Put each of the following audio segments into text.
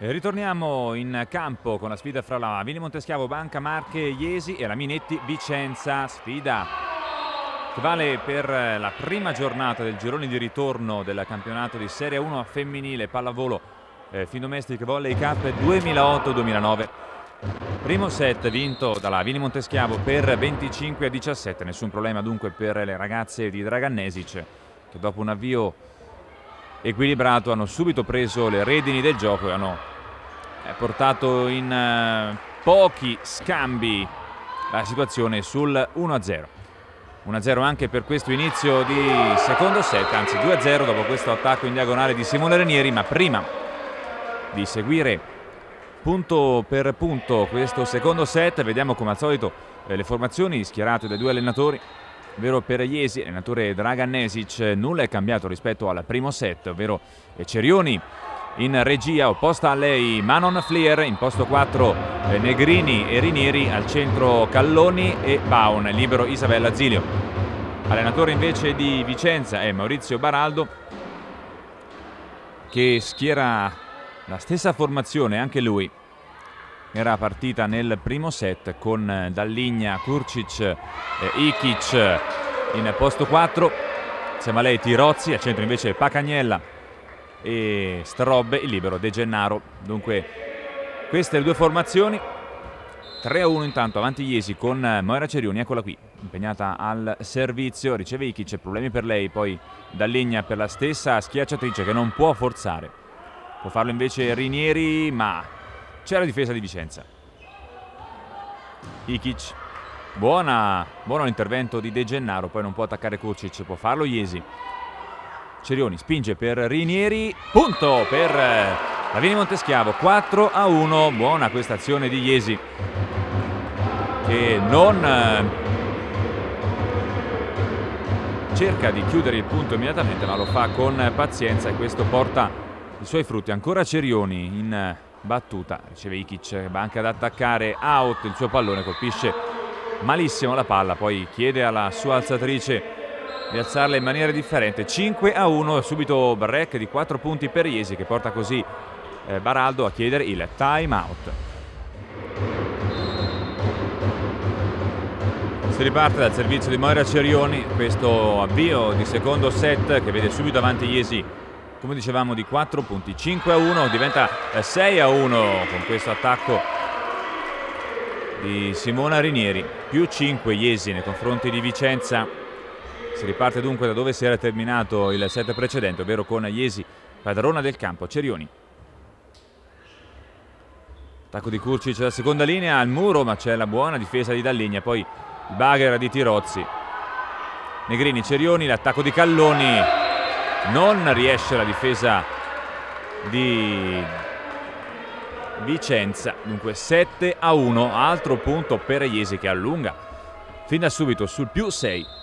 Ritorniamo in campo con la sfida fra la Vini Monteschiavo Banca Marche Iesi e la Minetti Vicenza, sfida che vale per la prima giornata del girone di ritorno del campionato di Serie 1 femminile pallavolo Findomestic Volley Cup 2008-2009. Primo set vinto dalla Vini Monteschiavo per 25-17, nessun problema dunque per le ragazze di Dragan Nesic, che dopo un avvio equilibrato hanno subito preso le redini del gioco e hanno portato in pochi scambi la situazione sul 1-0. 1-0 anche per questo inizio di secondo set, anzi 2-0 dopo questo attacco in diagonale di Simone Ranieri, ma prima di seguire punto per punto questo secondo set vediamo come al solito le formazioni schierate dai due allenatori, ovvero per Iesi, allenatore Dragan Nesic, nulla è cambiato rispetto al primo set, ovvero Cerioni in regia, opposta a lei Manon Flier, in posto 4 Negrini e Rinieri, al centro Calloni e Baun, libero Isabella Zilio. Allenatore invece di Vicenza è Maurizio Baraldo, che schiera la stessa formazione, anche lui era partita nel primo set con Dalligna, Kurcic, Ikic in posto 4, insieme a lei Tirozzi, al centro invece Pacagnella e Strobbe, il libero De Gennaro. Dunque queste le due formazioni. 3-1 intanto avanti Iesi con Moira Cerioni, eccola qui, impegnata al servizio, riceve Ikic, problemi per lei, poi Dalligna per la stessa schiacciatrice che non può forzare, può farlo invece Rinieri, ma c'è la difesa di Vicenza. Ikic, buono l'intervento di De Gennaro, poi non può attaccare Kurcic, può farlo Iesi. Cerioni spinge per Rinieri, punto per la Vini Monteschiavo, 4-1, buona questa azione di Iesi, che non cerca di chiudere il punto immediatamente, ma lo fa con pazienza e questo porta i suoi frutti. Ancora Cerioni in battuta, riceve Ikic, va anche ad attaccare, out il suo pallone, colpisce malissimo la palla, poi chiede alla sua alzatrice di alzarla in maniera differente. 5-1, subito break di 4 punti per Iesi, che porta così Baraldo a chiedere il time out. Si riparte dal servizio di Moira Cerioni, questo avvio di secondo set che vede subito avanti Iesi, come dicevamo, di 4 punti. 5-1, diventa 6-1 con questo attacco di Simona Rinieri, più 5 Iesi nei confronti di Vicenza. Si riparte dunque da dove si era terminato il set precedente, ovvero con Iesi padrona del campo. Cerioni, attacco di Kurcic da seconda linea al muro, ma c'è la buona difesa di Dalligna, poi il bagger di Tirozzi. Negrini, Cerioni, l'attacco di Calloni, non riesce la difesa di Vicenza. Dunque 7-1, altro punto per Iesi che allunga fin da subito sul più 6.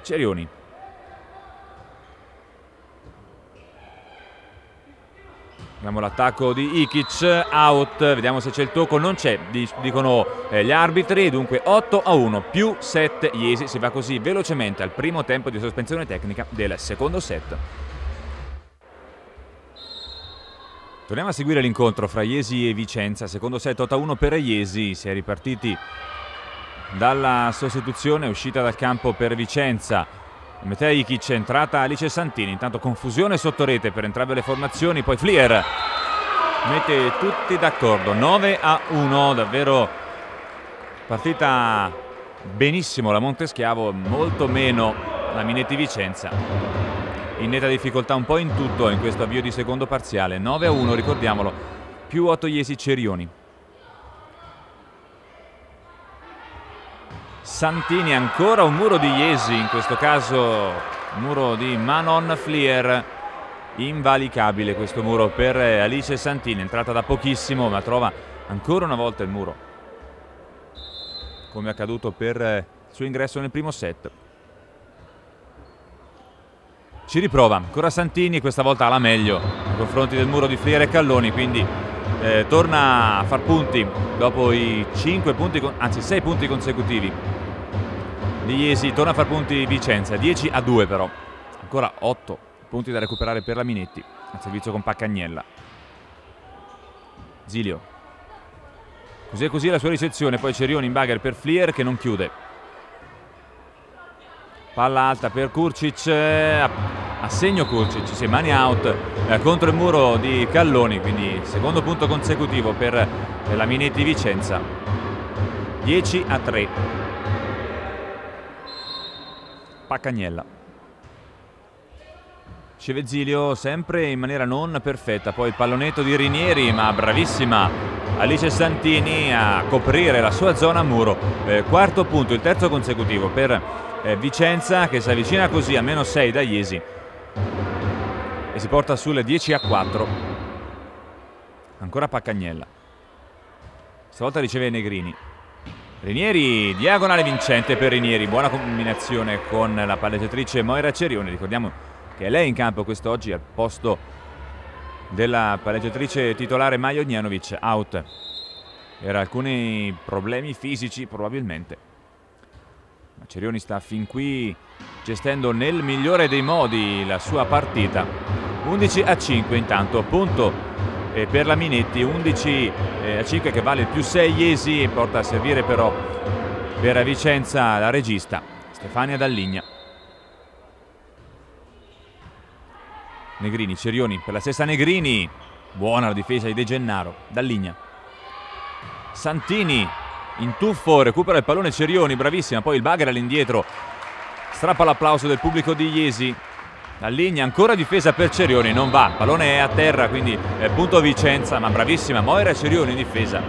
Cerioni, vediamo l'attacco di Ikic, out, vediamo se c'è il tocco, non c'è, dicono gli arbitri, dunque 8-1, più 7 Iesi. Si va così velocemente al primo tempo di sospensione tecnica del secondo set. Torniamo a seguire l'incontro fra Iesi e Vicenza, secondo set 8-1 per Iesi, si è ripartiti dalla sostituzione, uscita dal campo per Vicenza Metea Ikic, entrata Alice Santini, intanto confusione sotto rete per entrambe le formazioni, poi Flier mette tutti d'accordo. 9-1, davvero partita benissimo la Monteschiavo, molto meno la Minetti Vicenza, in netta difficoltà un po' in tutto in questo avvio di secondo parziale. 9-1, ricordiamolo, più 8 Iesi Cerioni. Santini, ancora un muro di Iesi, in questo caso un muro di Manon Flier, invalicabile questo muro per Alice Santini, entrata da pochissimo ma trova ancora una volta il muro, come è accaduto per il suo ingresso nel primo set. Ci riprova ancora Santini, questa volta alla meglio nei confronti del muro di Flier e Calloni, quindi torna a far punti dopo i 6 punti consecutivi di Jesi. Torna a far punti Vicenza, 10-2 però, ancora 8 punti da recuperare per la Minetti al servizio con Paccagnella. Zilio, così e così la sua ricezione, poi Cerioni in bagger per Flier che non chiude. Palla alta per Kurcic, a segno Kurcic, sì, mani out contro il muro di Calloni, quindi secondo punto consecutivo per la Minetti Vicenza. 10-3. Paccagnella. Zilio sempre in maniera non perfetta, poi il pallonetto di Rinieri, ma bravissima Alice Santini a coprire la sua zona a muro. Quarto punto, il terzo consecutivo per Vicenza, che si avvicina così a -6 da Jesi e si porta sul 10-4. Ancora Paccagnella, stavolta riceve Negrini. Rinieri, diagonale vincente per Rinieri, buona combinazione con la palleggiatrice Moira Cerioni. Ricordiamo che è lei in campo quest'oggi al posto della palleggiatrice titolare Maja Ognjanovic, out per alcuni problemi fisici probabilmente. Ma Cerioni sta fin qui gestendo nel migliore dei modi la sua partita. 11-5 intanto, punto per la Minetti, 11-5 che vale il +6 Jesi, e porta a servire però per Vicenza la regista Stefania Dalligna. Negrini, Cerioni per la stessa Negrini, buona la difesa di De Gennaro. Dalligna, Santini in tuffo, recupera il pallone Cerioni, bravissima, poi il bagger all'indietro, strappa l'applauso del pubblico di Jesi. Dalligna, ancora difesa per Cerioni, non va, pallone è a terra, quindi punto Vicenza, ma bravissima Moira Cerioni in difesa.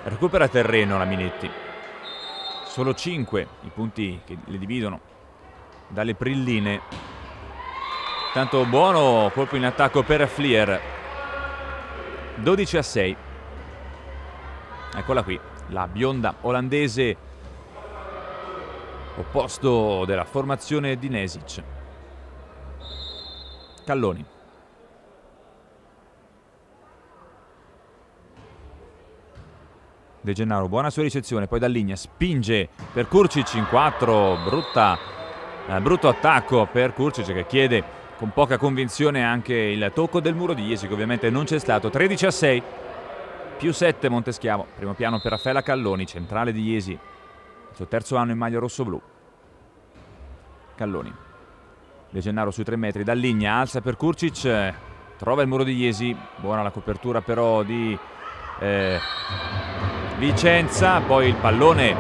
Recupera terreno la Minetti, solo 5 i punti che le dividono dalle brilline. Tanto buono colpo in attacco per Flier. 12-6. Eccola qui, la bionda olandese, opposto della formazione di Nesic. Calloni. De Gennaro, buona sua ricezione, poi Dalligna spinge per Kurcic in 4, brutto attacco per Kurcic che chiede con poca convinzione anche il tocco del muro di Jesi, che ovviamente non c'è stato. 13-6, +7 Monteschiavo, primo piano per Raffaella Calloni, centrale di Jesi, il suo terzo anno in maglia rosso-blu. Calloni, De Gennaro sui 3 metri, Dalligna alza per Kurcic, trova il muro di Jesi, buona la copertura però di Vicenza, poi il pallone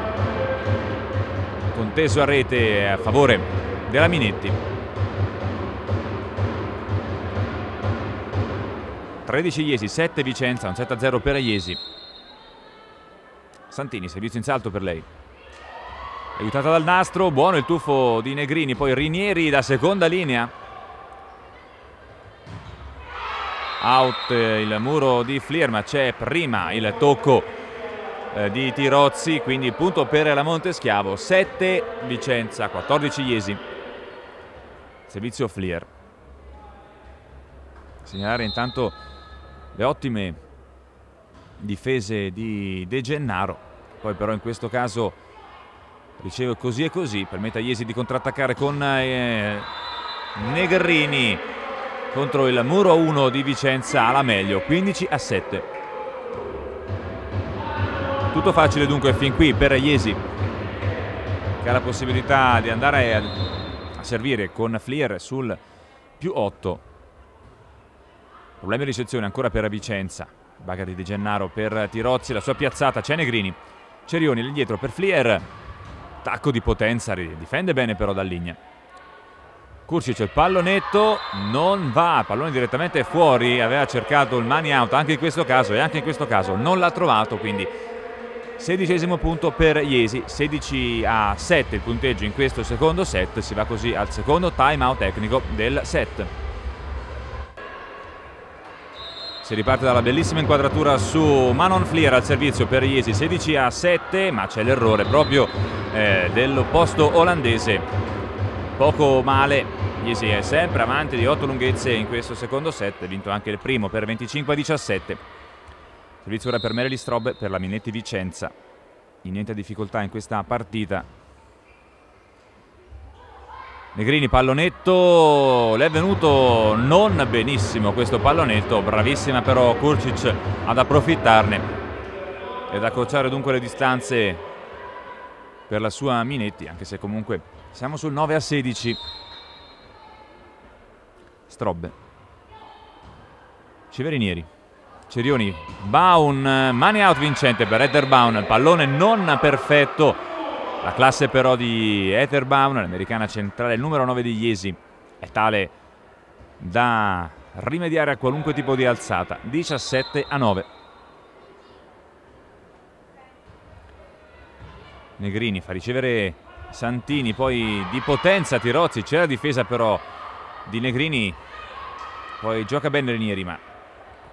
conteso a rete a favore della Minetti. 13 Jesi, 7 Vicenza, un 7-0 per Jesi. Santini, servizio in salto per lei, aiutata dal nastro, buono il tuffo di Negrini, poi Rinieri da seconda linea, out il muro di Flier, ma c'è prima il tocco di Tirozzi, quindi punto per la Monteschiavo. 7 Vicenza, 14 Jesi, servizio Flier. Segnalare intanto le ottime difese di De Gennaro, poi però in questo caso riceve così e così, permette a Jesi di contrattaccare con Negrini contro il muro 1 di Vicenza alla meglio. 15-7. Tutto facile dunque fin qui per Jesi, che ha la possibilità di andare a servire con Flier sul +8. Problemi di ricezione ancora per Vicenza. Bagger di De Gennaro per Tirozzi, la sua piazzata, c'è Negrini. Cerioni all'indietro per Flier. Tacco di potenza, difende bene però Dalligna. Kurcic, il pallonetto non va, pallone direttamente fuori, aveva cercato il money out anche in questo caso e anche in questo caso non l'ha trovato, quindi 16° punto per Jesi, 16-7 il punteggio in questo secondo set. Si va così al secondo time out tecnico del set. Si riparte dalla bellissima inquadratura su Manon Flier al servizio per Jesi, 16-7, ma c'è l'errore proprio dell'opposto olandese. Poco male, Jesi è sempre avanti di 8 lunghezze in questo secondo set, vinto anche il primo per 25-17. Servizio ora per Merely Strobe per la Minetti Vicenza, in niente difficoltà in questa partita. Negrini, pallonetto, le è venuto non benissimo questo pallonetto, bravissima però Kurcic ad approfittarne ed accorciare dunque le distanze per la sua Minetti, anche se comunque siamo sul 9-16. Strobe, Civerinieri, Cerioni, Baun, mani out vincente per Heather Baun, pallone non perfetto. La classe però di Heather Baun, l'americana centrale, il numero 9 di Jesi, è tale da rimediare a qualunque tipo di alzata. 17-9. Negrini fa ricevere Santini, poi di potenza Tirozzi, c'è la difesa però di Negrini, poi gioca bene Rinieri, ma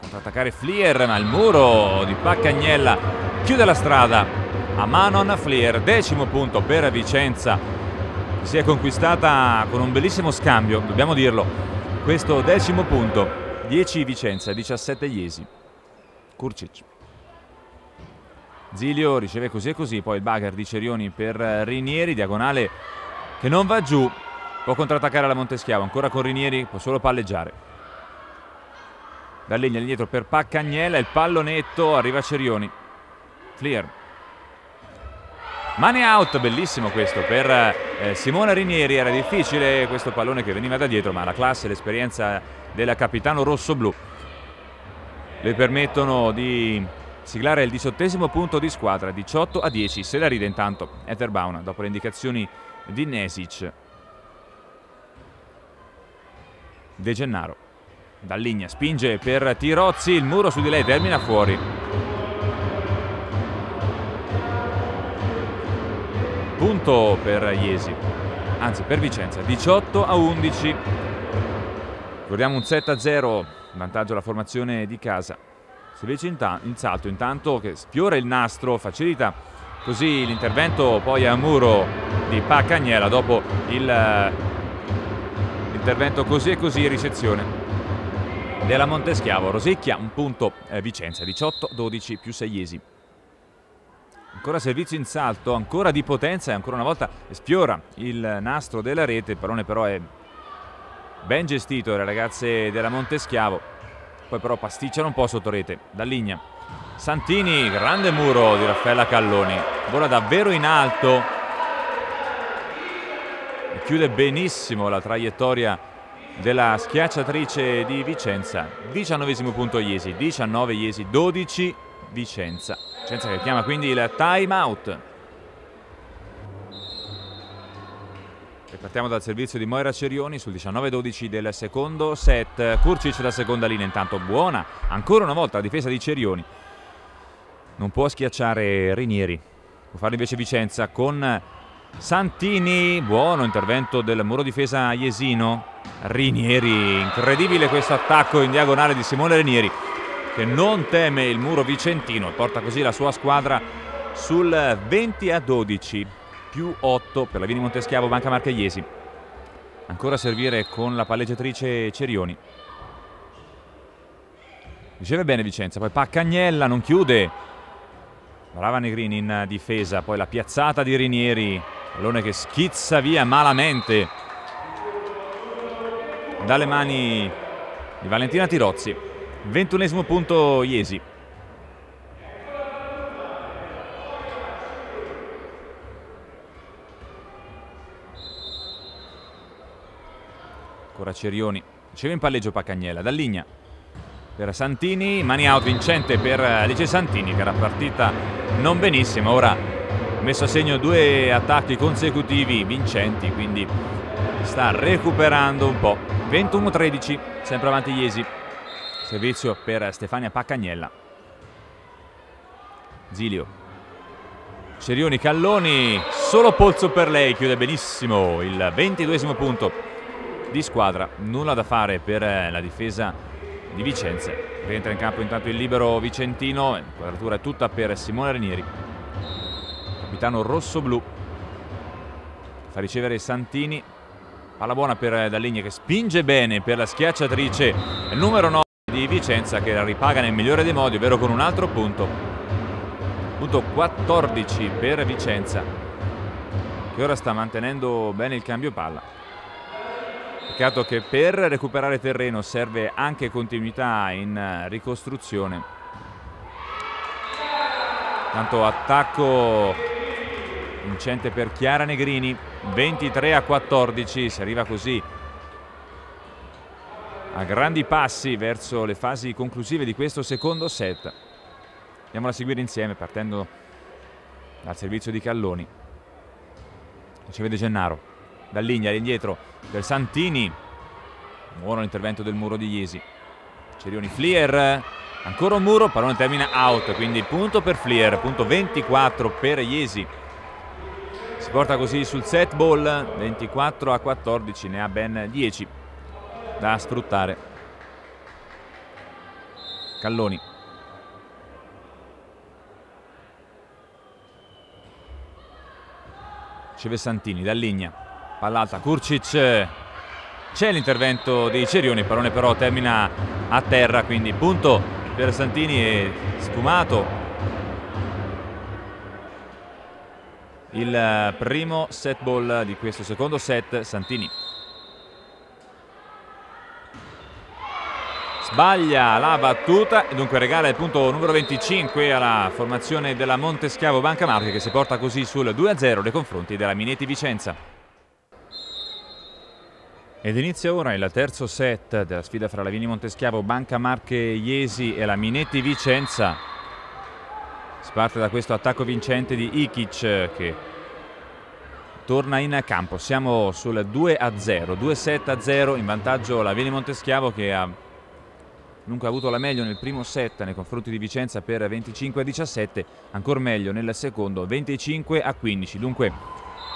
contrattaccare Flier, ma il muro di Paccagnella chiude la strada a Manon Flier. 10° punto per Vicenza, si è conquistata con un bellissimo scambio, dobbiamo dirlo, questo 10° punto. 10 Vicenza, 17 Jesi. Kurcic, Zilio riceve così e così, poi il bugger di Cerioni per Rinieri, diagonale che non va giù, può contrattaccare la Monteschiavo, ancora con Rinieri, può solo palleggiare. Dallegna indietro per Paccagnella, il pallonetto, arriva Cerioni. Flier, mani out, bellissimo questo per Simona Rinieri. Era difficile questo pallone che veniva da dietro, ma la classe e l'esperienza del capitano rossoblu le permettono di siglare il 18° punto di squadra. 18-10, se la ride intanto Heather Baun dopo le indicazioni di Nesic. De Gennaro, Dalligna spinge per Tirozzi, il muro su di lei termina fuori. Punto per Jesi, anzi per Vicenza, 18-11. Ricordiamo un 7-0, vantaggio la formazione di casa. Servizio in salto intanto che sfiora il nastro, facilita così l'intervento poi a muro di Paccagnella dopo l'intervento così e così, ricezione della Monteschiavo. Rosicchia, un punto Vicenza, 18-12 più 6 Jesi. Ancora servizio in salto, ancora di potenza e ancora una volta sfiora il nastro della rete. Il pallone però è ben gestito dalle ragazze della Monteschiavo, poi però pasticciano un po' sotto rete. Dalligna, Santini, grande muro di Raffaella Calloni, vola davvero in alto e chiude benissimo la traiettoria della schiacciatrice di Vicenza. 19° punto Jesi, 19 Jesi, 12 Vicenza. Vicenza che chiama quindi il time out. Partiamo dal servizio di Moira Cerioni sul 19-12 del secondo set. Kurcic da seconda linea, intanto buona ancora una volta la difesa di Cerioni, non può schiacciare Rinieri, può farlo invece Vicenza con Santini. Buono intervento del muro difesa jesino. Rinieri, incredibile questo attacco in diagonale di Simone Rinieri che non teme il muro vicentino e porta così la sua squadra sul 20-12 più 8 per la Vini Monteschiavo Banca Marche Jesi. Ancora a servire con la palleggiatrice Cerioni. Riceve bene Vicenza, poi Paccagnella non chiude, brava Negrini in difesa, poi la piazzata di Rinieri, pallone che schizza via malamente dalle mani di Valentina Tirozzi. 21° punto Jesi. Ancora Cerioni, riceve in palleggio Paccagnella, Dalligna per Santini, mani out vincente per Alice Santini che era partita non benissimo, ora ha messo a segno 2 attacchi consecutivi vincenti, quindi sta recuperando un po'. 21-13, sempre avanti Jesi. Servizio per Stefania Paccagnella. Zilio, Cerioni, Calloni, solo polso per lei, chiude benissimo il 22esimo punto di squadra. Nulla da fare per la difesa di Vicenza. Rientra in campo intanto il libero vicentino, l'inquadratura è tutta per Simone Rinieri, capitano rossoblu. Fa ricevere Santini, palla buona per Dalligna che spinge bene per la schiacciatrice numero 9 di Vicenza, che la ripaga nel migliore dei modi, ovvero con un altro punto. Punto 14 per Vicenza, che ora sta mantenendo bene il cambio palla. Peccato che per recuperare terreno serve anche continuità in ricostruzione. Tanto attacco vincente per Chiara Negrini, 23-14, si arriva così a grandi passi verso le fasi conclusive di questo secondo set. Andiamola a seguire insieme partendo dal servizio di Calloni. Riceve De Gennaro, Dalligna all'indietro del Santini, buono l'intervento del muro di Iesi. Cerioni, Flier, ancora un muro, pallone termina out, quindi punto per Flier, punto 24 per Iesi. Si porta così sul set ball, 24-14, ne ha ben 10 da sfruttare. Calloni, riceve Santini, Dalligna, palla alta, Kurcic, c'è l'intervento di Cerioni, pallone però termina a terra, quindi punto per Santini e sfumato il primo set ball di questo secondo set. Santini sbaglia la battuta e dunque regala il punto numero 25 alla formazione della Monteschiavo Banca Marche, che si porta così sul 2-0 nei confronti della Minetti Vicenza. Ed inizia ora il terzo set della sfida fra la Vini Monteschiavo Banca Marche Iesi e la Minetti Vicenza. Si parte da questo attacco vincente di Ikic che torna in campo. Siamo sul 2-0, 2-7-0 in vantaggio la Vini Monteschiavo, che ha dunque avuto la meglio nel primo set nei confronti di Vicenza per 25-17, ancora meglio nel secondo 25-15. Dunque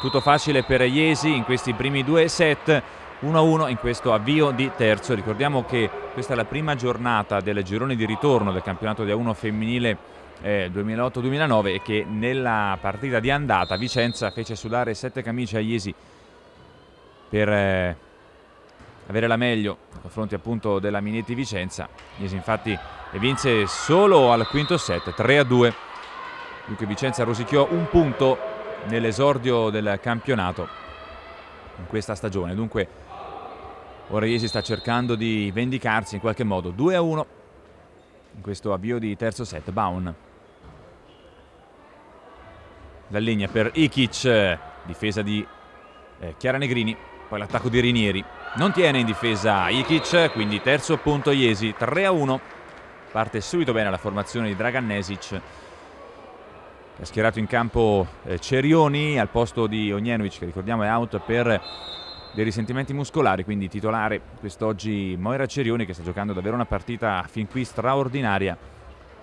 tutto facile per Iesi in questi primi due set, 1-1 in questo avvio di terzo. Ricordiamo che questa è la prima giornata del girone di ritorno del campionato di A1 femminile 2008-2009 e che nella partita di andata Vicenza fece sudare 7 camicie a Iesi per avere la meglio nei confronti appunto della Minetti Vicenza. Iesi infatti vinse solo al quinto set 3-2. Dunque Vicenza rosicchiò un punto nell'esordio del campionato in questa stagione. Dunque ora Iesi sta cercando di vendicarsi in qualche modo. 2-1 in questo avvio di terzo set. Baun, Dalligna per Ikic, difesa di Chiara Negrini, poi l'attacco di Rinieri, non tiene in difesa Ikic, quindi terzo punto Iesi, 3-1. Parte subito bene la formazione di Dragan Nesic, che ha schierato in campo Cerioni al posto di Ognjenovic, che ricordiamo è out per dei risentimenti muscolari, quindi titolare quest'oggi Moira Cerioni, che sta giocando davvero una partita fin qui straordinaria.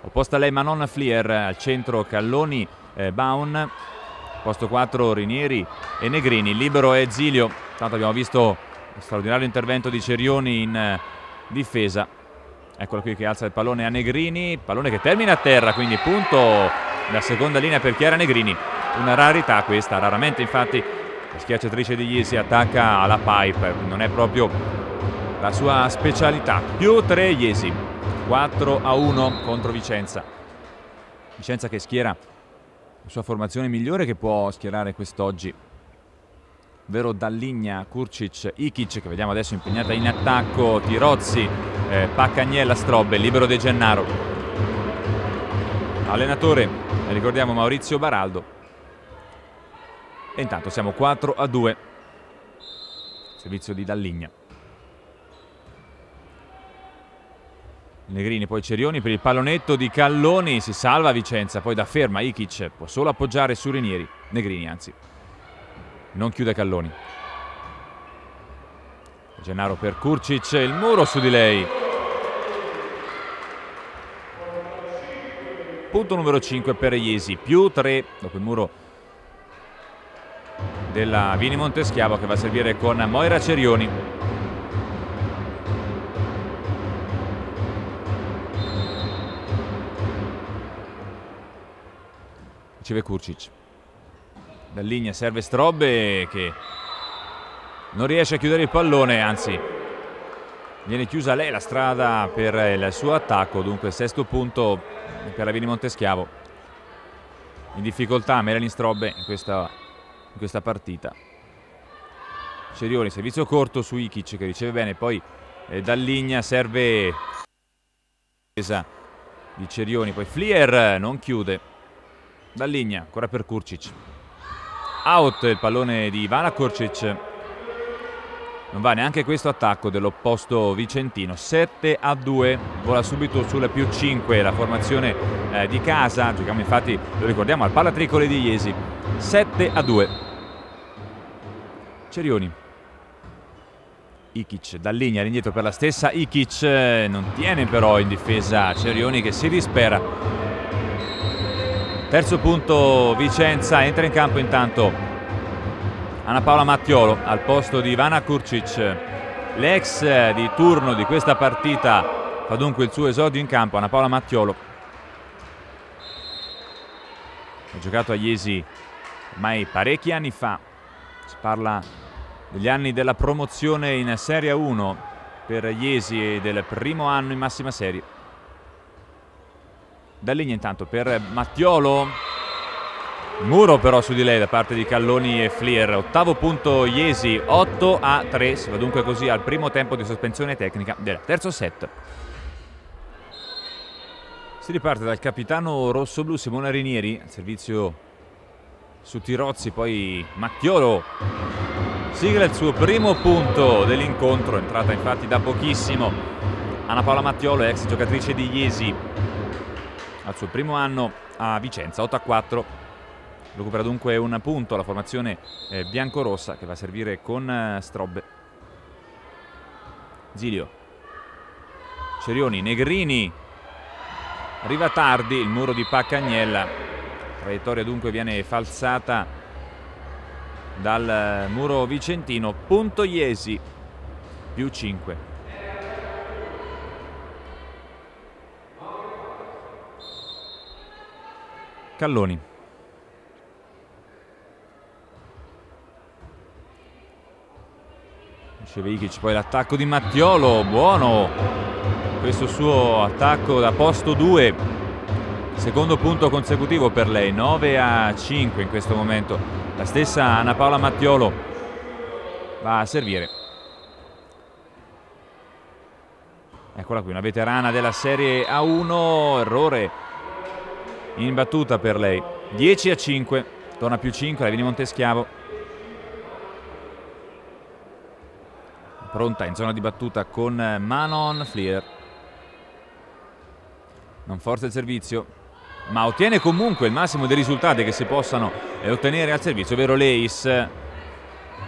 Opposta a lei Manon Flier, al centro Calloni, Baun, posto 4 Rinieri e Negrini, libero è Zilio. Tanto abbiamo visto lo straordinario intervento di Cerioni in difesa. Eccolo qui che alza il pallone a Negrini, pallone che termina a terra, quindi punto da seconda linea per Chiara Negrini. Una rarità questa, raramente infatti la schiacciatrice di Iesi attacca alla pipe, non è proprio la sua specialità. Più 3 Iesi, 4-1 contro Vicenza. Vicenza che schiera la sua formazione migliore che può schierare quest'oggi, ovvero Dalligna, Kurcic, Ikic, che vediamo adesso impegnata in attacco, Tirozzi, Paccagnella, Strobbe, libero De Gennaro. Allenatore, ricordiamo, Maurizio Baraldo. E intanto siamo 4-2. Servizio di Dalligna. Negrini, poi Cerioni per il pallonetto di Calloni, si salva Vicenza, poi da ferma Ikic, può solo appoggiare su Rinieri, Negrini anzi, non chiude Calloni. Gennaro per Kurcic, il muro su di lei. punto numero 5 per Iesi, più 3 dopo il muro della Vini Monteschiavo, che va a servire con Moira Cerioni. Riceve Kurcic, Dalligna serve Strobbe che non riesce a chiudere il pallone, anzi viene chiusa lei la strada per il suo attacco. Dunque il sesto punto per la Vini Monteschiavo. In difficoltà Melanie Strobbe in questa partita. Cerioni, servizio corto su Ikic che riceve bene, poi Dalligna serve di Cerioni, poi Flier non chiude. Dalligna ancora per Kurcic, out il pallone di Ivana Kurcic, non va neanche questo attacco dell'opposto vicentino. 7-2, vola subito sul più 5 la formazione di casa. Giochiamo infatti, lo ricordiamo, al Palatricole di Iesi. 7-2. Cerioni, Ikic, Dalligna all'indietro per la stessa Ikic, non tiene però in difesa Cerioni che si dispera. Terzo punto Vicenza, entra in campo intanto Anna Paola Mattiolo al posto di Ivana Kurcic. L'ex di turno di questa partita fa dunque il suo esordio in campo. Anna Paola Mattiolo ha giocato a Iesi ormai parecchi anni fa, si parla degli anni della promozione in Serie 1 per Iesi e del primo anno in massima serie. Dalligna intanto per Mattiolo, muro però su di lei da parte di Calloni e Flier. Ottavo punto Iesi, 8-3, si va dunque così al primo tempo di sospensione tecnica del terzo set. Si riparte dal capitano rossoblu Simona Rinieri, al servizio su Tirozzi, poi Mattiolo sigla il suo primo punto dell'incontro, entrata infatti da pochissimo Anna Paola Mattiolo, ex giocatrice di Iesi al suo primo anno a Vicenza. 8-4, recupera dunque un punto la formazione biancorossa che va a servire con Strobbe. Zilio, Cerioni, Negrini, arriva tardi il muro di Paccagnella, traiettoria dunque viene falsata dal muro vicentino. Punto Iesi, più 5. Calloni, riceve Ikic, poi l'attacco di Mattiolo, buono questo suo attacco da posto 2, secondo punto consecutivo per lei. 9-5 in questo momento. La stessa Anna Paola Mattiolo va a servire. Eccola qui, una veterana della Serie A1, errore in battuta per lei. 10-5, torna più 5 la Vini Monteschiavo, pronta in zona di battuta con Manon Flier. Non forza il servizio, ma ottiene comunque il massimo dei risultati che si possano ottenere al servizio, ovvero l'ace.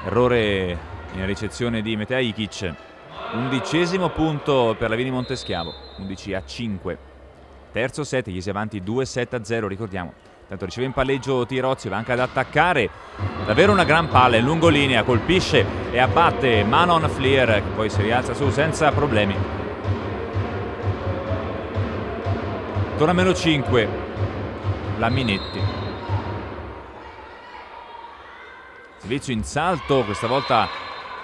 Errore in ricezione di Metea Ikic. 11° punto per la Vini Monteschiavo, 11-5. Terzo set, Iesi avanti 2-7-0, ricordiamo. Tanto riceve in palleggio Tirozzi, va anche ad attaccare. Davvero una gran palla in lungolinea, colpisce e abbatte Manon Flier, che poi si rialza su senza problemi. Torna a -5 la Minetti. Servizio in salto, questa volta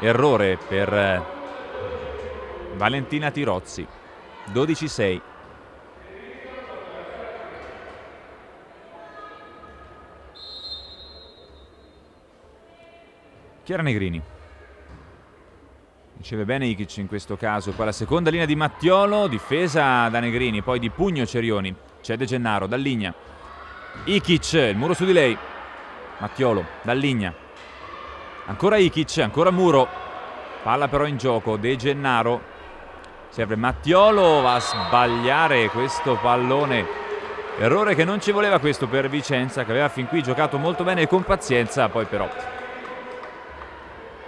errore per Valentina Tirozzi. 12-6. Chiara Negrini, riceve bene Ikic in questo caso, poi la seconda linea di Mattiolo, difesa da Negrini, poi di pugno Cerioni, cede Gennaro, Dalligna, Ikic, il muro su di lei, Mattiolo, Dalligna, ancora Ikic, ancora muro, palla però in gioco, De Gennaro, serve Mattiolo, va a sbagliare questo pallone, errore che non ci voleva questo per Vicenza, che aveva fin qui giocato molto bene e con pazienza, poi però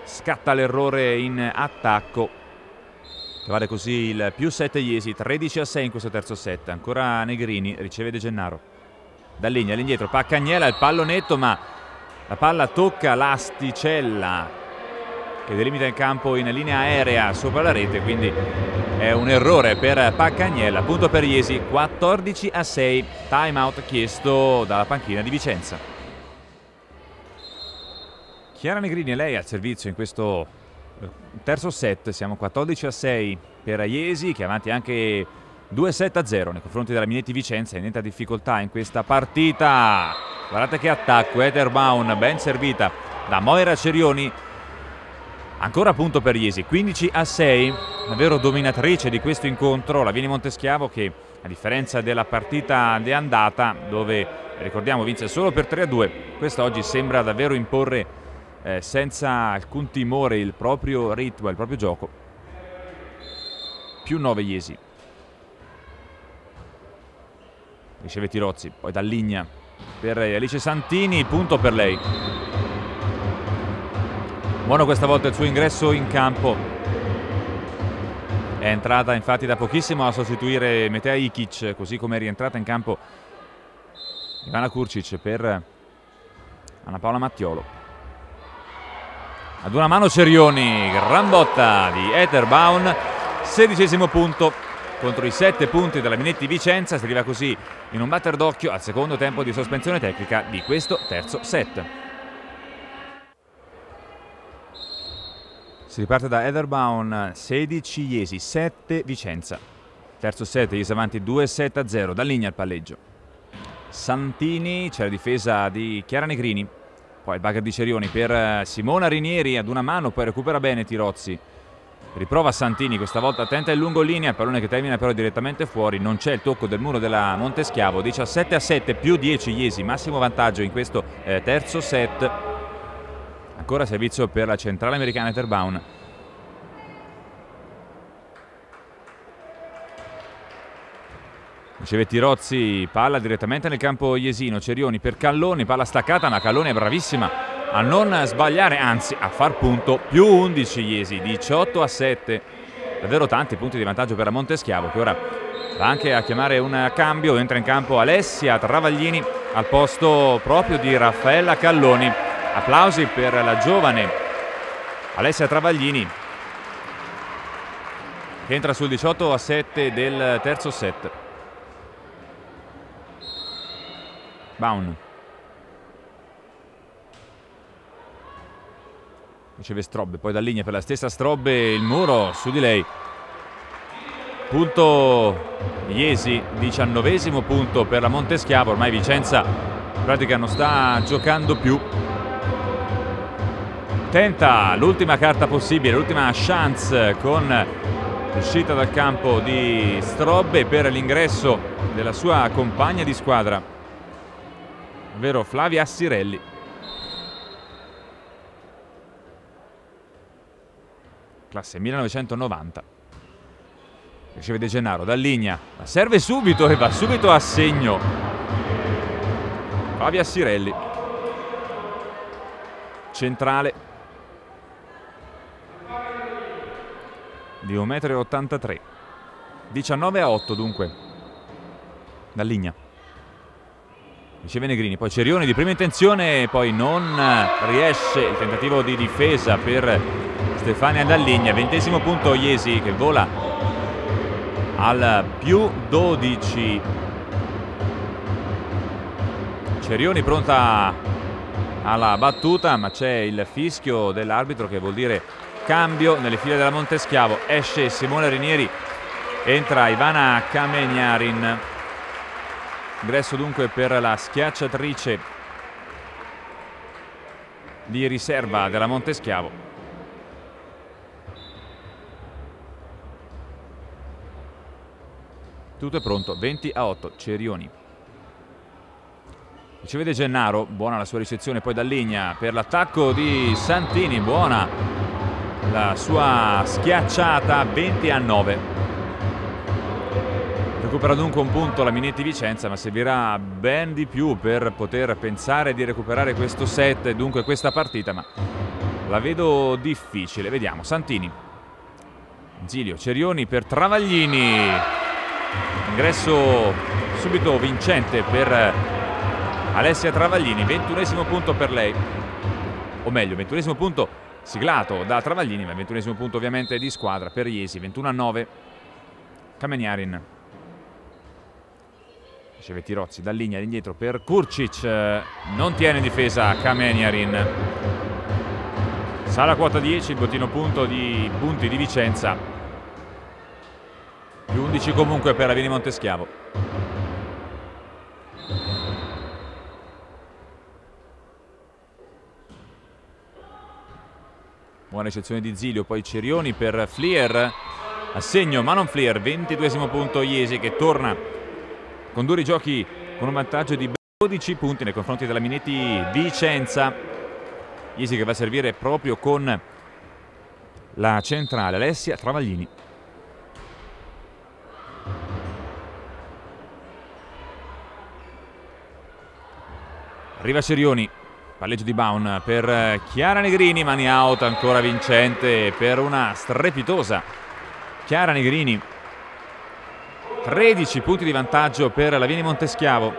scatta l'errore in attacco. che vale così il +7 Iesi, 13-6 in questo terzo set. Ancora Negrini, riceve De Gennaro. Dall'Igna all'indietro, Paccagnella, il pallonetto, ma la palla tocca l'asticella che delimita il campo in linea aerea sopra la rete, quindi è un errore per Paccagnella. Punto per Iesi, 14-6, time out chiesto dalla panchina di Vicenza. Chiara Negrini è lei al servizio in questo terzo set. Siamo 14-6 per Iesi, che è avanti anche 2-7-0 nei confronti della Minetti Vicenza. Niente difficoltà in questa partita. Guardate che attacco, Ederbaum, ben servita da Moira Cerioni. Ancora punto per Iesi, 15-6, davvero dominatrice di questo incontro la Vini Monteschiavo, che a differenza della partita di andata, dove ricordiamo vinse solo per 3-2, quest'oggi sembra davvero imporre senza alcun timore il proprio ritmo, il proprio gioco. +9 Iesi. Riceve Tirozzi, poi Dall'Igna per Alice Santini, punto per lei. Buono questa volta il suo ingresso in campo. È entrata infatti da pochissimo a sostituire Metea Ikic, così come è rientrata in campo Ivana Kurcic per Anna Paola Mattiolo. Ad una mano Cerioni, gran botta di Ederbaum, 16° punto contro i 7 punti della Minetti Vicenza. Si arriva così in un batter d'occhio al secondo tempo di sospensione tecnica di questo terzo set. Si riparte da Ederbaum, 16 Iesi, 7 Vicenza. Terzo set, Iesi avanti 2-7-0, Dall'Igna al palleggio. Santini, c'è la difesa di Chiara Negrini. Poi il bugger di Cerioni per Simona Rinieri, ad una mano, poi recupera bene Tirozzi. Riprova Santini, questa volta tenta il lungolinea, pallone che termina però direttamente fuori. Non c'è il tocco del muro della Monteschiavo, 17-7, +10 Iesi, massimo vantaggio in questo terzo set. Ancora servizio per la centrale americana Ederbaum. Riceve Tirozzi, palla direttamente nel campo iesino. Cerioni per Calloni, palla staccata, ma Calloni è bravissima a non sbagliare, anzi a far punto. +11 Iesi, 18-7. Davvero tanti punti di vantaggio per la Monteschiavo, che ora va anche a chiamare un cambio. Entra in campo Alessia Travaglini al posto proprio di Raffaella Calloni. Applausi per la giovane Alessia Travaglini, che entra sul 18-7 del terzo set. Baum riceve Strobbe, poi Dall'Igna per la stessa Strobbe, il muro su di lei. Punto Iesi, 19° punto per la Monteschiavo. Ormai Vicenza in pratica non sta giocando più. Tenta l'ultima carta possibile, l'ultima chance, con l'uscita dal campo di Strobbe per l'ingresso della sua compagna di squadra, ovvero Flavia Assirelli. Classe 1990. Riceve De Gennaro, Dall'Igna, la serve subito e va subito a segno Flavia Assirelli, centrale di 1,83 m. 19-8 dunque. Dall'Igna. Riceve Negrini, poi Cerioni di prima intenzione, poi non riesce il tentativo di difesa per Stefania Dall'Igna. 20° punto Iesi, che vola al +12. Cerioni pronta alla battuta, ma c'è il fischio dell'arbitro, che vuol dire cambio nelle file della Monteschiavo. Esce Simona Rinieri, entra Ivana Kameniarin. Ingresso dunque per la schiacciatrice di riserva della Monteschiavo. Tutto è pronto, 20-8, Cerioni. Riceve De Gennaro, buona la sua ricezione, poi Dall'Igna per l'attacco di Santini, buona la sua schiacciata. 20-9. Recupera dunque un punto la Minetti Vicenza, ma servirà ben di più per poter pensare di recuperare questo set e dunque questa partita, ma la vedo difficile. Vediamo, Santini. Zilio, Cerioni per Travaglini, ingresso subito vincente per Alessia Travaglini, 21esimo punto per lei, o meglio 21esimo punto siglato da Travaglini, ma 21esimo punto ovviamente di squadra per Jesi. 21-9 Kameniarin. Riceve Tirozzi da linea indietro per Kurcic, non tiene in difesa Kameniarin. Sala quota 10, il bottino punti di Vicenza, più 11 comunque per la Vini Monteschiavo. Buona ricezione di Zilio, poi Cerioni per Flier, assegno ma non Flier, 22esimo punto Jesi che torna con 2 rigiochi con un vantaggio di 12 punti nei confronti della Minetti Vicenza. Jesi che va a servire proprio con la centrale Alessia Travaglini. Arriva Cerioni, palleggio di Baun per Chiara Negrini, mani out ancora vincente per una strepitosa Chiara Negrini. 13 punti di vantaggio per la Vini Monteschiavo.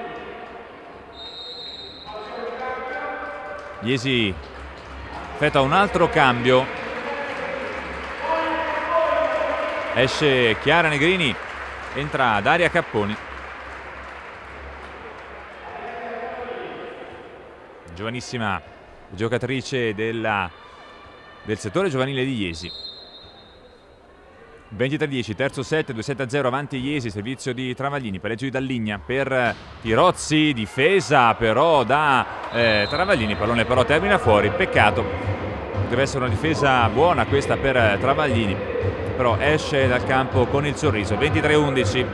Jesi effettua un altro cambio, esce Chiara Negrini, entra Daria Capponi. Giovanissima giocatrice del settore giovanile di Jesi. 23-10, terzo set, 2-7-0 avanti Jesi, servizio di Travaglini, palleggio di Dalligna per Tirozzi, difesa però da Travaglini, pallone però termina fuori, peccato, deve essere una difesa buona questa per Travaglini, però esce dal campo con il sorriso. 23-11.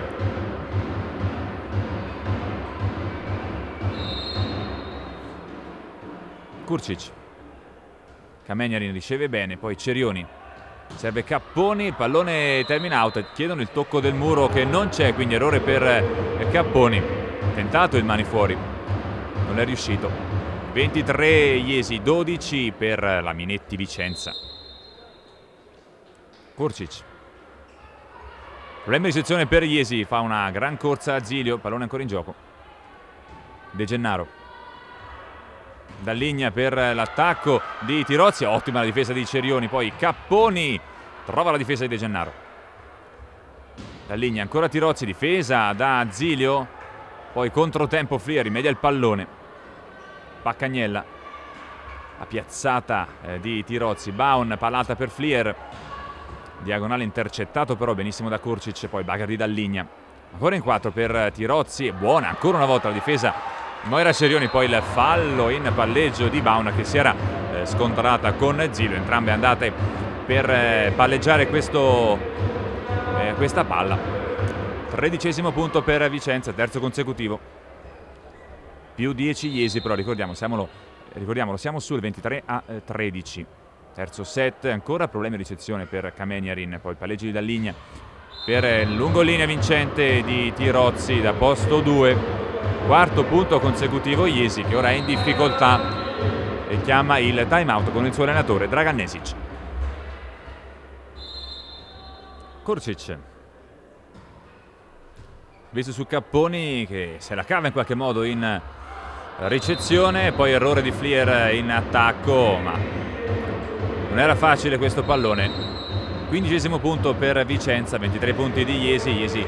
Kurcic, Kameniarin riceve bene, poi Cerioni, serve Capponi, pallone termina out, chiedono il tocco del muro che non c'è, quindi errore per Capponi, tentato il mani fuori, non è riuscito. 23 Jesi, 12 per la Minetti Vicenza. Kurcic, problema di sezione per Jesi, fa una gran corsa a Zilio, pallone ancora in gioco. De Gennaro, Dalligna per l'attacco di Tirozzi, ottima la difesa di Cerioni, poi Capponi trova la difesa di De Gennaro. Dalligna ancora Tirozzi, difesa da Zilio, poi controtempo Flier, rimedia il pallone. Paccagnella, la piazzata di Tirozzi, Baun, pallata per Flier, diagonale intercettato però benissimo da Kurcic, poi bagger di Dalligna. Ancora in 4 per Tirozzi, buona ancora una volta la difesa Moira Cerioni, poi il fallo in palleggio di Baun che si era scontrata con Zilio, entrambe andate per palleggiare questa palla. 13esimo punto per Vicenza, terzo consecutivo, più 10 Jesi, però ricordiamolo, siamo sul 23-13. Terzo set, ancora problemi di ricezione per Kameniarin, poi palleggio di Dalligna per lungolinea vincente di Tirozzi da posto 2. Quarto punto consecutivo Jesi che ora è in difficoltà e chiama il time out con il suo allenatore Dragan Nesic. Kurcic, visto su Capponi che se la cava in qualche modo in ricezione, poi errore di Flier in attacco, ma non era facile questo pallone. 15esimo punto per Vicenza, 23 punti di Jesi. Jesi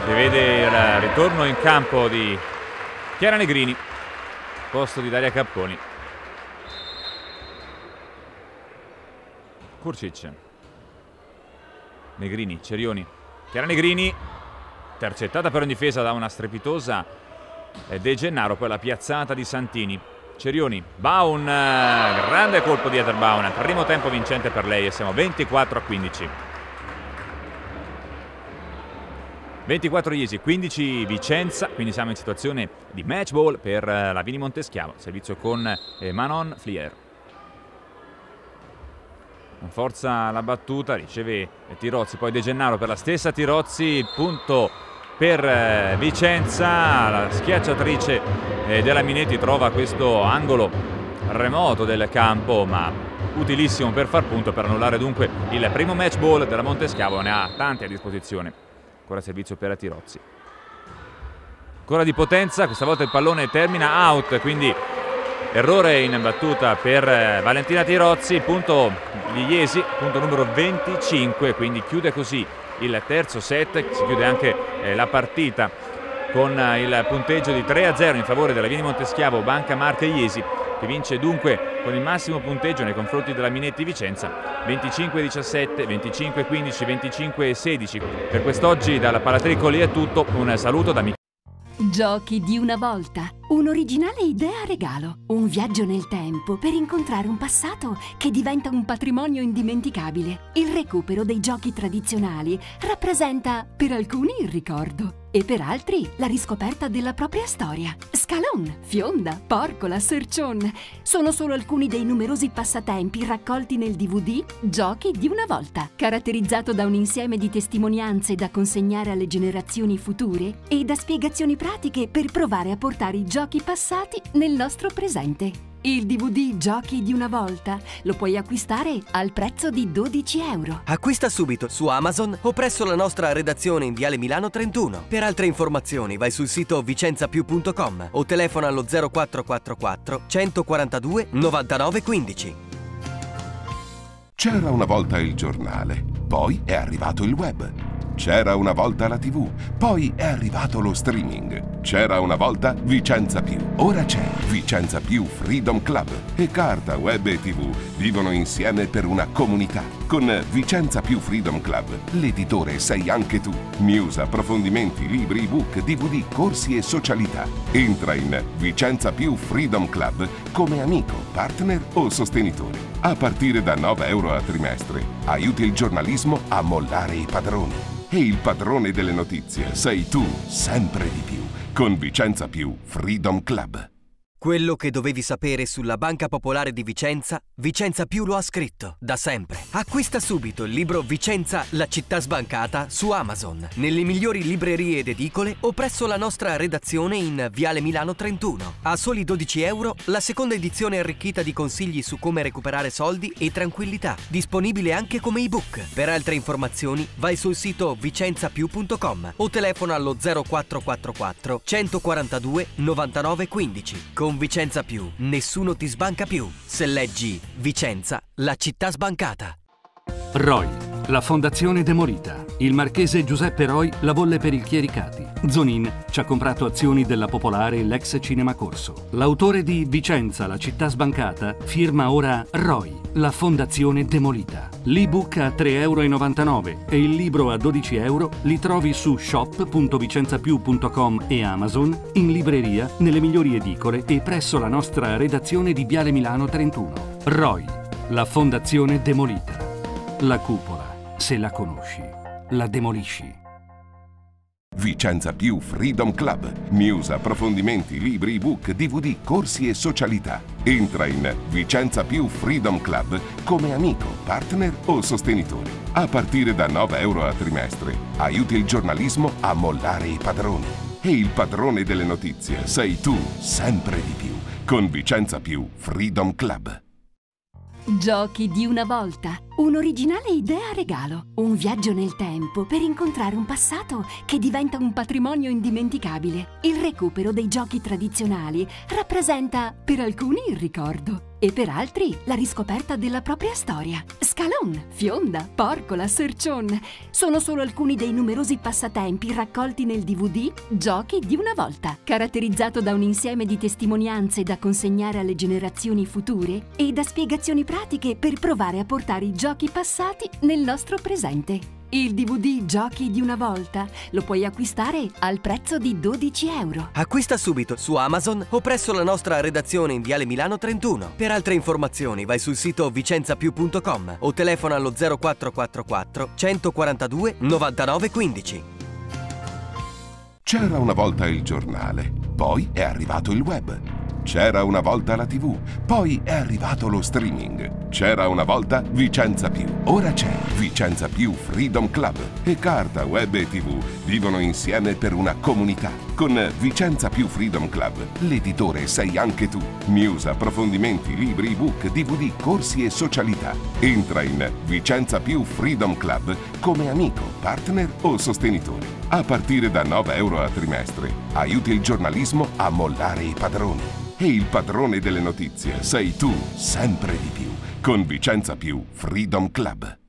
che vede il ritorno in campo di Chiara Negrini, posto di Daria Capponi. Kurcic, Negrini, Cerioni, Chiara Negrini, intercettata però in difesa da una strepitosa De Gennaro, poi la piazzata di Santini. Cerioni, Baun, grande colpo di Heather Baun, primo tempo vincente per lei e siamo 24-15. 24 Jesi, 15 Vicenza, quindi siamo in situazione di match ball per la Vini Monteschiavo, servizio con Manon Flier. Forza la battuta, riceve Tirozzi, poi De Gennaro per la stessa Tirozzi, punto per Vicenza, la schiacciatrice della Minetti trova questo angolo remoto del campo, ma utilissimo per far punto, per annullare dunque il primo match ball della Monteschiavo. Ne ha tanti a disposizione. Ancora servizio per Tirozzi. Ancora di potenza, questa volta il pallone termina out, quindi errore in battuta per Valentina Tirozzi, punto di Iesi, punto numero 25, quindi chiude così il terzo set, si chiude anche la partita con il punteggio di 3-0 in favore della Vini Monteschiavo Banca Marche Iesi, che vince dunque con il massimo punteggio nei confronti della Minetti Vicenza, 25-17, 25-15, 25-16. Per quest'oggi dalla Palatricoli è tutto, un saluto da Michele. Giochi di una volta, un'originale idea regalo, un viaggio nel tempo per incontrare un passato che diventa un patrimonio indimenticabile. Il recupero dei giochi tradizionali rappresenta per alcuni il ricordo e per altri la riscoperta della propria storia. Scalon, Fionda, Porcola, Sercion sono solo alcuni dei numerosi passatempi raccolti nel DVD Giochi di una volta, caratterizzato da un insieme di testimonianze da consegnare alle generazioni future e da spiegazioni pratiche per provare a portare i giochi passati nel nostro presente. Il DVD Giochi di una volta lo puoi acquistare al prezzo di 12 euro. Acquista subito su Amazon o presso la nostra redazione in Viale Milano 31. Per altre informazioni vai sul sito vicenzapiù.com o telefona allo 0444 142 99 15. C'era una volta il giornale, poi è arrivato il web. C'era una volta la TV, poi è arrivato lo streaming. C'era una volta Vicenza Più, ora c'è Vicenza Più Freedom Club. E carta, web e TV vivono insieme per una comunità. Con Vicenza Più Freedom Club, l'editore sei anche tu. News, approfondimenti, libri, ebook, DVD, corsi e socialità. Entra in Vicenza Più Freedom Club come amico, partner o sostenitore. A partire da 9 euro a trimestre, aiuti il giornalismo a mollare i padroni. E il padrone delle notizie sei tu, sempre di più, con Vicenza Più Freedom Club. Quello che dovevi sapere sulla Banca Popolare di Vicenza, Vicenza Più lo ha scritto, da sempre. Acquista subito il libro Vicenza, la città sbancata su Amazon, nelle migliori librerie ed edicole o presso la nostra redazione in Viale Milano 31. A soli 12 euro la seconda edizione arricchita di consigli su come recuperare soldi e tranquillità, disponibile anche come ebook. Per altre informazioni vai sul sito vicenzapiù.com o telefona allo 0444 142 99 15. Con Vicenza Più, nessuno ti sbanca più. Se leggi Vicenza, la città sbancata. ROI, la fondazione demolita. Il marchese Giuseppe Roi la volle per il Chiericati. Zonin ci ha comprato azioni della Popolare e l'ex Cinema Corso. L'autore di Vicenza, la città sbancata, firma ora ROI, la fondazione demolita. L'ebook a 3,99 euro e il libro a 12 euro li trovi su shop.vicenzapiù.com e Amazon, in libreria, nelle migliori edicole e presso la nostra redazione di Viale Milano 31. ROI, la fondazione demolita. La cupola, se la conosci, la demolisci. Vicenza Più Freedom Club. News, approfondimenti, libri, ebook, DVD, corsi e socialità. Entra in Vicenza Più Freedom Club come amico, partner o sostenitore. A partire da 9 euro a trimestre, aiuti il giornalismo a mollare i padroni. E il padrone delle notizie sei tu, sempre di più, con Vicenza Più Freedom Club. Giochi di una volta, un'originale idea regalo, un viaggio nel tempo per incontrare un passato che diventa un patrimonio indimenticabile. Il recupero dei giochi tradizionali rappresenta per alcuni il ricordo e per altri la riscoperta della propria storia. Scalon, Fionda, Porcola, Sercion sono solo alcuni dei numerosi passatempi raccolti nel DVD Giochi di una volta, caratterizzato da un insieme di testimonianze da consegnare alle generazioni future e da spiegazioni pratiche per provare a portare i giochi passati nel nostro presente. Il DVD Giochi di una volta lo puoi acquistare al prezzo di 12 euro. Acquista subito su Amazon o presso la nostra redazione in Viale Milano 31. Per altre informazioni vai sul sito vicenzapiù.com o telefona allo 0444 142 99 15. C'era una volta il giornale, poi è arrivato il web. C'era una volta la TV, poi è arrivato lo streaming. C'era una volta Vicenza Più, ora c'è Vicenza Più Freedom Club. E carta, web e TV vivono insieme per una comunità. Con Vicenza Più Freedom Club, l'editore sei anche tu. News, approfondimenti, libri, ebook, DVD, corsi e socialità. Entra in Vicenza Più Freedom Club come amico, partner o sostenitore. A partire da 9 euro a trimestre, aiuti il giornalismo a mollare i padroni. E il padrone delle notizie sei tu, sempre di più, con Vicenza Più Freedom Club.